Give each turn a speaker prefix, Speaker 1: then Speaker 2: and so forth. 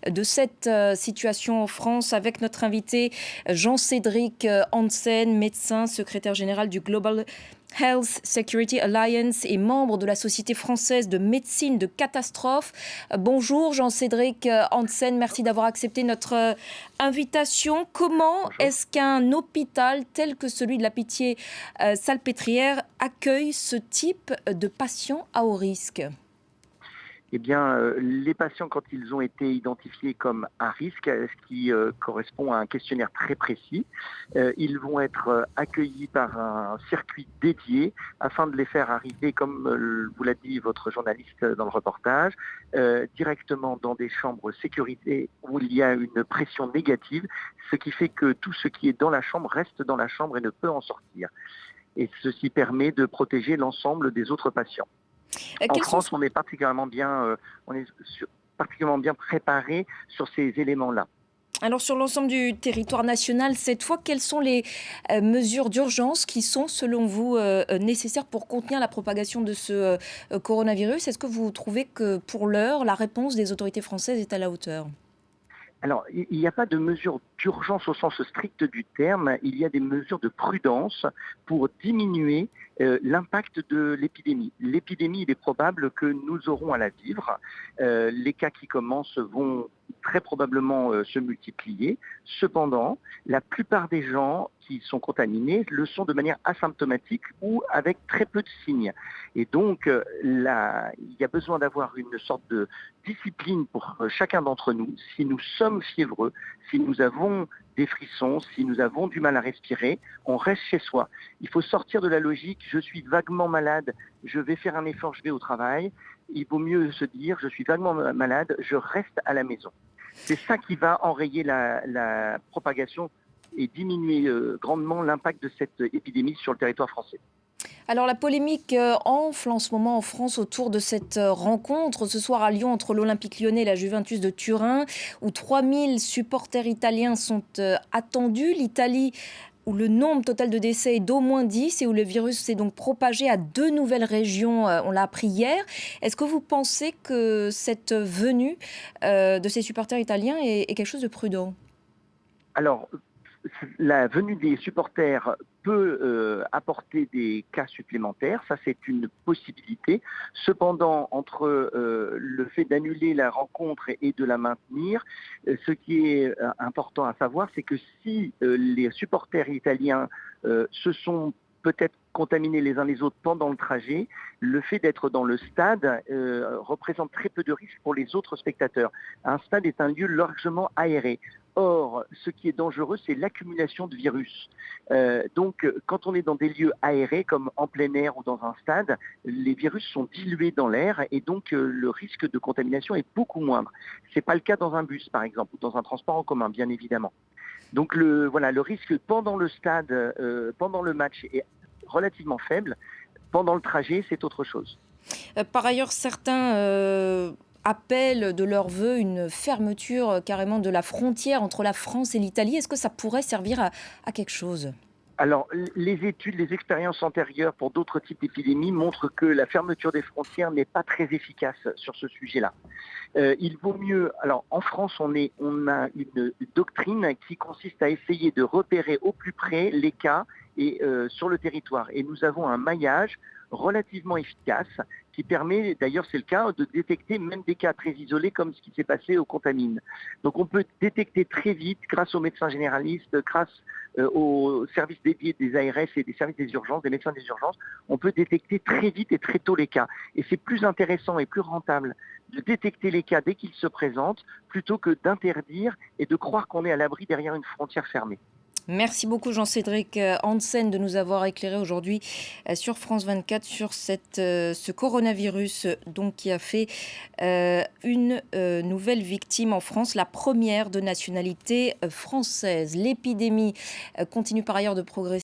Speaker 1: de cette situation en France avec notre invité Jean-Cédric Hansen, médecin, secrétaire général du Global Health Security Alliance et membre de la Société française de médecine de catastrophe. Bonjour Jean-Cédric Hansen, merci d'avoir accepté notre invitation. Comment
Speaker 2: Bonjour.
Speaker 1: est-ce qu'un hôpital tel que celui de la Pitié-Salpêtrière accueille ce type de patients à haut risque ?
Speaker 2: Eh bien, les patients, quand ils ont été identifiés comme à risque, ce qui correspond à un questionnaire très précis, ils vont être accueillis par un circuit dédié afin de les faire arriver, comme vous l'a dit votre journaliste dans le reportage, directement dans des chambres sécurisées où il y a une pression négative, ce qui fait que tout ce qui est dans la chambre reste dans la chambre et ne peut en sortir. Et ceci permet de protéger l'ensemble des autres patients. En
Speaker 1: Quels sont...
Speaker 2: France, on est particulièrement bien préparé sur ces éléments-là.
Speaker 1: Alors sur l'ensemble du territoire national, cette fois, quelles sont les mesures d'urgence qui sont, selon vous, nécessaires pour contenir la propagation de ce coronavirus ? Est-ce que vous trouvez que, pour l'heure, la réponse des autorités françaises est à la hauteur ?
Speaker 2: Alors, il n'y a pas de mesures d'urgence au sens strict du terme, il y a des mesures de prudence pour diminuer l'impact de l'épidémie. L'épidémie, il est probable que nous aurons à la vivre. Les cas qui commencent vont très probablement se multiplier. Cependant, la plupart des gens qui sont contaminés le sont de manière asymptomatique ou avec très peu de signes. Et donc, il y a besoin d'avoir une sorte de discipline pour chacun d'entre nous. Si nous sommes fiévreux, si nous avons des frissons, si nous avons du mal à respirer, on reste chez soi. Il faut sortir de la logique, je suis vaguement malade, je vais faire un effort, je vais au travail. Il vaut mieux se dire, je suis vaguement malade, je reste à la maison. C'est ça qui va enrayer la propagation et diminuer grandement l'impact de cette épidémie sur le territoire français.
Speaker 1: Alors la polémique enfle en ce moment en France autour de cette rencontre ce soir à Lyon entre l'Olympique Lyonnais et la Juventus de Turin, où 3000 supporters italiens sont attendus. L'Italie, où le nombre total de décès est d'au moins 10 et où le virus s'est donc propagé à 2 nouvelles régions, on l'a appris hier. Est-ce que vous pensez que cette venue de ces supporters italiens est quelque chose de prudent ?
Speaker 2: Alors, la venue des supporters peut apporter des cas supplémentaires, ça c'est une possibilité. Cependant, entre le fait d'annuler la rencontre et de la maintenir, ce qui est important à savoir, c'est que si les supporters italiens se sont peut-être contaminés les uns les autres pendant le trajet, le fait d'être dans le stade représente très peu de risques pour les autres spectateurs. Un stade est un lieu largement aéré. Or, ce qui est dangereux, c'est l'accumulation de virus. Donc, quand on est dans des lieux aérés, comme en plein air ou dans un stade, les virus sont dilués dans l'air et donc le risque de contamination est beaucoup moindre. Ce n'est pas le cas dans un bus, par exemple, ou dans un transport en commun, bien évidemment. Donc, le risque pendant le stade, pendant le match est relativement faible. Pendant le trajet, c'est autre chose.
Speaker 1: Par ailleurs, certains appellent de leur vœu une fermeture carrément de la frontière entre la France et l'Italie. Est-ce que ça pourrait servir à quelque chose ?
Speaker 2: Alors, les études, les expériences antérieures pour d'autres types d'épidémies montrent que la fermeture des frontières n'est pas très efficace sur ce sujet-là. Il vaut mieux. Alors, en France, on a une doctrine qui consiste à essayer de repérer au plus près les cas et sur le territoire. Et nous avons un maillage relativement efficace qui permet, d'ailleurs c'est le cas, de détecter même des cas très isolés comme ce qui s'est passé aux contamines. Donc on peut détecter très vite grâce aux médecins généralistes, grâce aux services dédiés des ARS et des services des urgences, des médecins des urgences, on peut détecter très vite et très tôt les cas. Et c'est plus intéressant et plus rentable de détecter les cas dès qu'ils se présentent plutôt que d'interdire et de croire qu'on est à l'abri derrière une frontière fermée.
Speaker 1: Merci beaucoup Jean-Cédric Hansen de nous avoir éclairé aujourd'hui sur France 24 sur ce coronavirus donc, qui a fait une nouvelle victime en France, la première de nationalité française. L'épidémie continue par ailleurs de progresser.